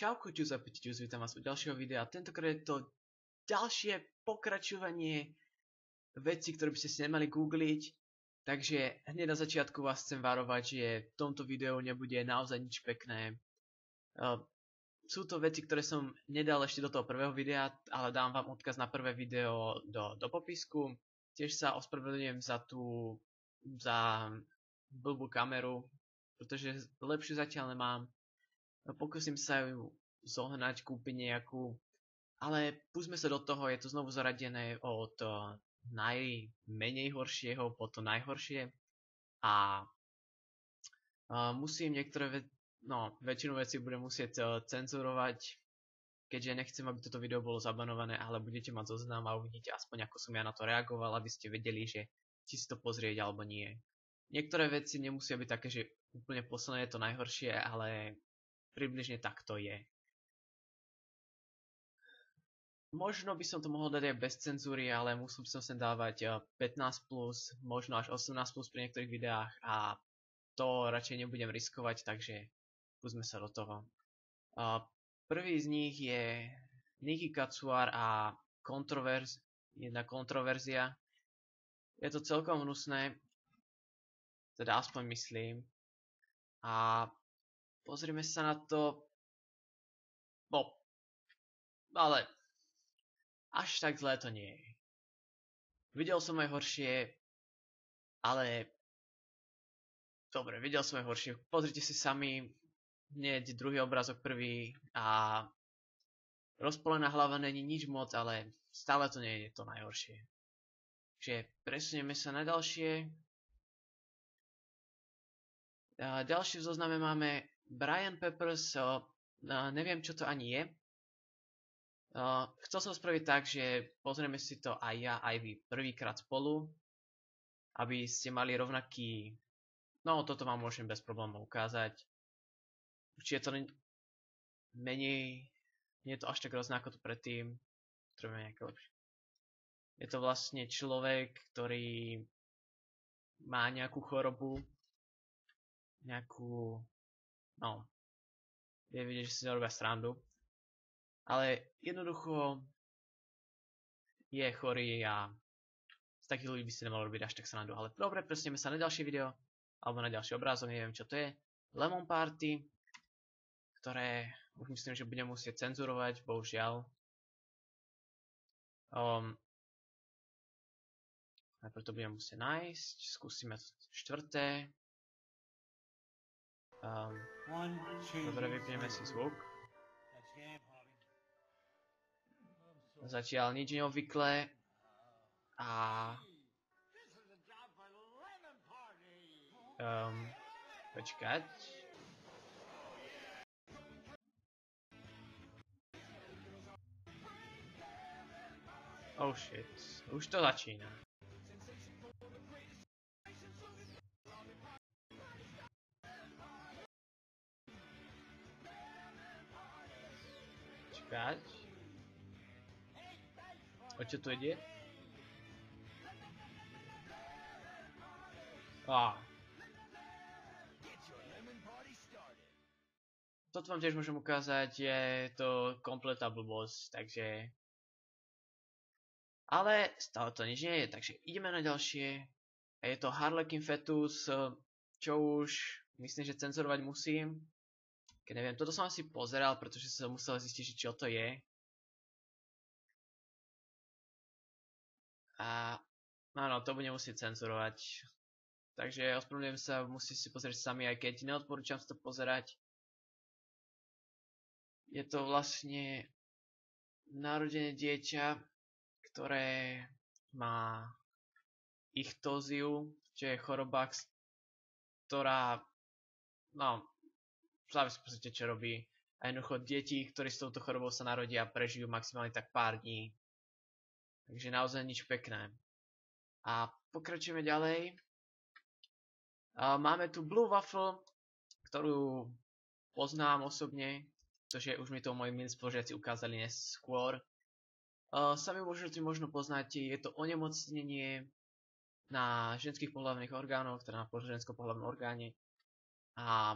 Čauko, čus a čus, vítam vás u ďalšieho videa. Tentokrát je to ďalšie pokračovanie vecí, ktoré by ste si nemali googliť. Takže hneď na začiatku vás chcem varovať, že v tomto videu nebude naozaj nič pekné. Sú to veci, ktoré som nedal ešte do toho prvého videa, ale dám vám odkaz na prvé video do popisku. Tiež sa ospravedlňujem za blbú kameru, pretože lepšiu zatiaľ nemám. Pokúsim sa ju zohnať, kúpiť nejakú, ale pustme sa do toho, je to znovu zaradené od najmenej horšieho po to najhoršie a musím niektoré väčšinu vecí budem musieť cenzurovať, keďže nechcem, aby toto video bolo zabanované, ale budete mať zoznam a uvidíte aspoň, ako som ja na to reagoval, aby ste vedeli, že či si to pozrieť alebo nie. Niektoré veci nemusia byť také, že úplne posledné je to najhoršie, ale približne tak to je. Možno by som to mohol dať aj bez cenzúry, ale musel by som sem dávať 15+, možno až 18+ pri niektorých videách a to radšej nebudem riskovať, takže pustme sa do toho. Prvý z nich je Nikki Katsuar a jedna kontroverzia. Je to celkom hnusné, teda aspoň myslím. A pozrime sa na to. Ale až tak zlé to nie je. Videl som aj horšie, ale dobre, videl som aj horšie. Pozrite si sami hneď druhý obrázok, prvý a rozpolená hlava není nič moc, ale stále to nie je to najhoršie. Takže presunieme sa na ďalšie. Ďalší v zozname máme Brian Peppers, neviem čo to ani je. Chcel som spraviť tak, že pozrieme si to aj ja, aj vy prvýkrát spolu, aby ste mali rovnaký, toto vám môžem bez problémov ukázať. Určite to menej, nie je to až tak hrozné ako to predtým, potrebujeme nejaké lepšie. Je to vlastne človek, ktorý má nejakú chorobu, je vidieť, že si nerobia srandu, ale jednoducho je chorý a z takých ľudí by si nemal robiť až tak srandu, ale dobre, presunieme sa na ďalšie video, alebo na ďalší obrázok, neviem čo to je, Lemon Party, ktoré už myslím, že budem musieť cenzurovať, bohužiaľ. Najprv to budem musieť nájsť, skúsime štvrté. Dobre, vypneme si zvuk. Zatiaľ nič neobvyklé. A počkať. Oh shit, už to začína. O čo tu ide? Toto vám tiež môžem ukázať, je to kompletná blbosť, takže ale stále to nič nie je, takže ideme na ďalšie. Je to Harlequin Fetus, čo už myslím, že cenzurovať musím. Keď neviem, toto som asi pozeral, pretože som musel zistiť, čo to je. A áno, to budem musieť cenzurovať. Takže ospravedlňujem sa, musíte si pozrieť sami, aj keď neodporúčam si to pozerať. Je to vlastne narodené dieťa, ktoré má ichtóziu, čo je choroba, ktorá, závisí v podstate čo robí. A jednoducho deti, ktorí s touto chorobou sa narodia, prežijú maximálne tak pár dní. Takže naozaj nič pekné. A pokračujeme ďalej. Máme tu Blue Waffle, ktorú poznám osobne, pretože už mi to moji milí spolužiaci ukázali neskôr. Sami možno poznáte, je to onemocnenie na ženských pohlavných orgánoch, teda na ženskom pohlavnom orgáne. A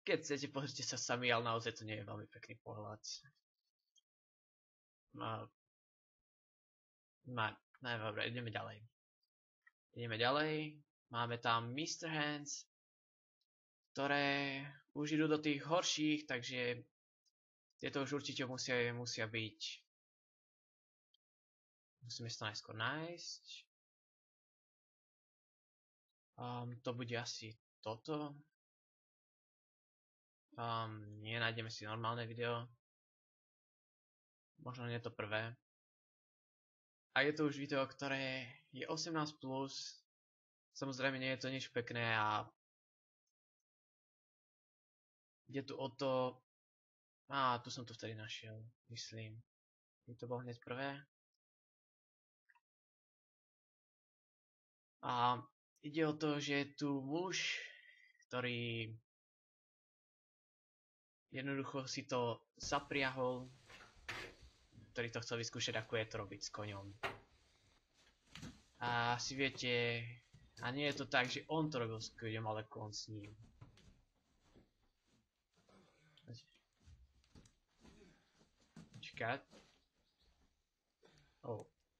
Keď chcete, pozrite sa sami, ale naozaj to nie je veľmi pekný pohľad. Dobre, ideme ďalej. Máme tam Mr. Hands, ktoré už idú do tých horších, takže tieto už určite musia byť. Musíme sa to najskôr nájsť. To bude asi toto. Nie, nájdeme si normálne video. Možno nie to prvé. A je to už video, ktoré je 18+. Samozrejme nie je to nič pekné a ide tu o to. Tu som to vtedy našiel, myslím. To bolo hneď prvé. A ide o to, že je tu muž, ktorý jednoducho si to zapriahol, ktorý to chcel vyskúšať, ako je to robiť s koňom. A si viete, a nie je to tak, že on to robil s koňom, ale kon s ním. Počkať.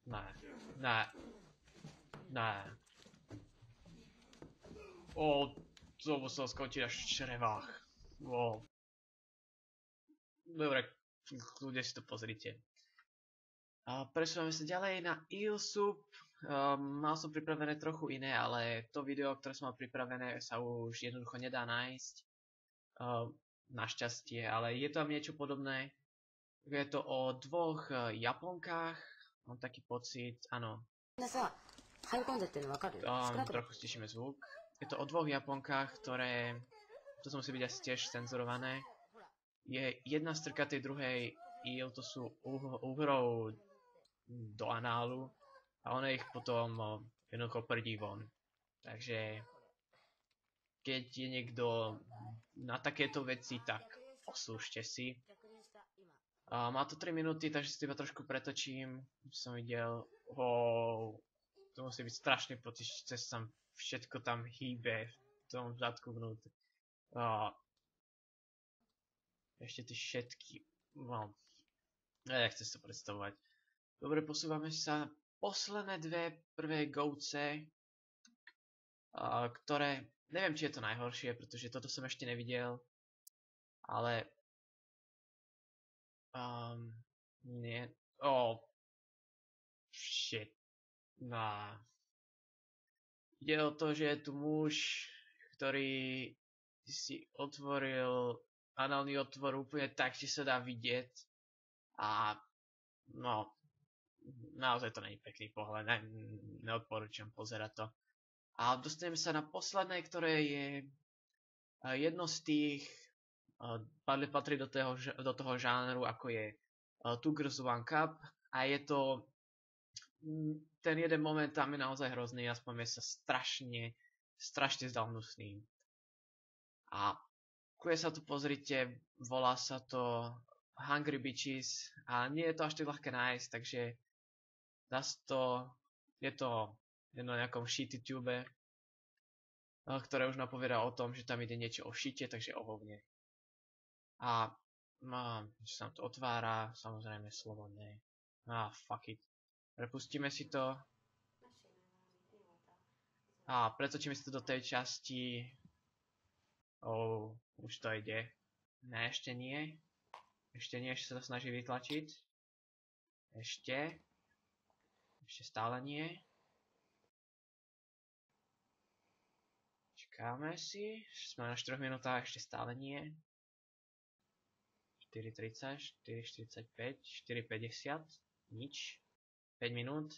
Ne. To musel skončiť až v črevách. Dobre, kľudne si to pozrite. Presúvame sa ďalej na Eel Soup. Mal som pripravené trochu iné, ale to video, ktoré som mal pripravené, sa už jednoducho nedá nájsť. Našťastie, ale je tam niečo podobné. Je to o dvoch Japonkách. Mám taký pocit, áno. Trochu stišíme zvuk. Je to o dvoch Japonkách, ktoré... To musí byť asi tiež cenzurované. Je jedna strka tej druhej Eel, to sú uhrou do análu a ona ich potom jednoducho prdí von. Takže keď je niekto na takéto veci, tak oslúžte si. Má to 3 minúty, takže si to iba trošku pretočím. Som videl, to musí byť strašný pocit, že sa všetko tam hýbe v tom zadku vnútri. Ešte tie všetky, nechcem sa predstavovať. Dobre, posúvame sa posledné dve prvé Goatse, ktoré, neviem, či je to najhoršie, pretože toto som ešte nevidel, ale nie, shit, ide o to, že je tu muž, ktorý si otvoril análny otvor úplne tak, že sa dá vidieť a naozaj to nie je pekný pohľad, neodporúčam pozerať to. A dostaneme sa na posledné, ktoré je jedno z tých, patrí do toho žánru, ako je Two Girls One Cup a je to, ten jeden moment tam je naozaj hrozný, aspoň mi sa strašne zdal hnusný. A keď sa tu pozrite, volá sa to Hungry Bitches a nie je to až tak ľahké nájsť, takže je to na nejakom shitty tube, ktoré už napovedá o tom, že tam ide niečo o shite, takže o hovne. A že sa nám to otvára, samozrejme slovo nie. Fuck it. Prepustíme si to. A pretočíme si to do tej časti. Už to ide. Ne, ešte nie. Ešte sa to snaží vytlačiť. Ešte stále nie. Čakáme si. Sme na 4 minútach, ešte stále nie. 4.30, 4.45, 4.50. Nič. 5 minút.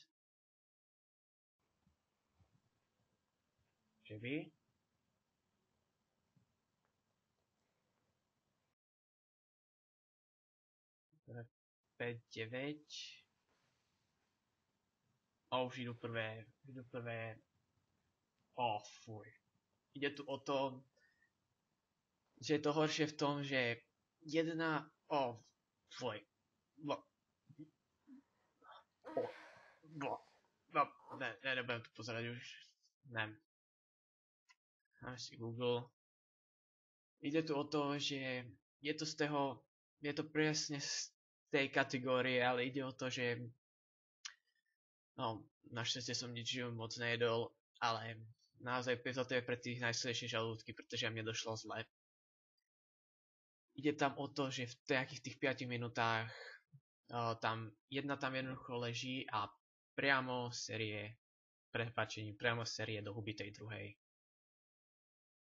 Že by? Dobre, 5, 9. Už idú prvé. Fuj. Ide tu o to, že je to horšie v tom, že jedna... Fuj. Nebudem to pozerať už. Ne. Máme si Google. ide tu o to, že je to je to presne z tej kategórie, ale ide o to, že no, našťastie som nič moc nejedol, ale naozaj toto je pre tých najsilnejšie žalúdky, pretože mne došlo zle. Ide tam o to, že v nejakých tých 5 minútach tam jednoducho leží a priamo priamo série do huby tej druhej.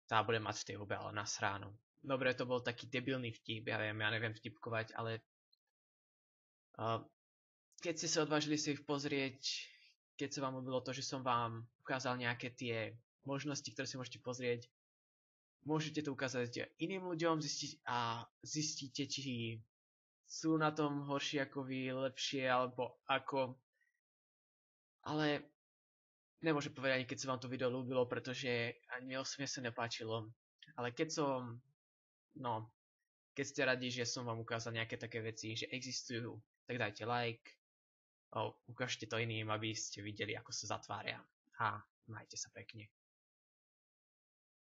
Tá bude mať v tej hube ale nasránu. Dobre, to bol taký debilný vtip, ja neviem vtipkovať, ale keď ste sa odvážili si ich pozrieť, keď sa vám ľúbilo to, že som vám ukázal nejaké tie možnosti, ktoré si môžete pozrieť, môžete to ukázať iným ľuďom a zistíte, či sú na tom horšie ako vy, lepšie, alebo ako. Ale nemôžem povedať ani keď sa vám to video ľúbilo, pretože ani mne osobne sa nepáčilo. Ale keď ste radi, že som vám ukázal nejaké také veci, že existujú, tak dajte like, ukážte to iným, aby ste videli, ako sa zatvária. A majte sa pekne.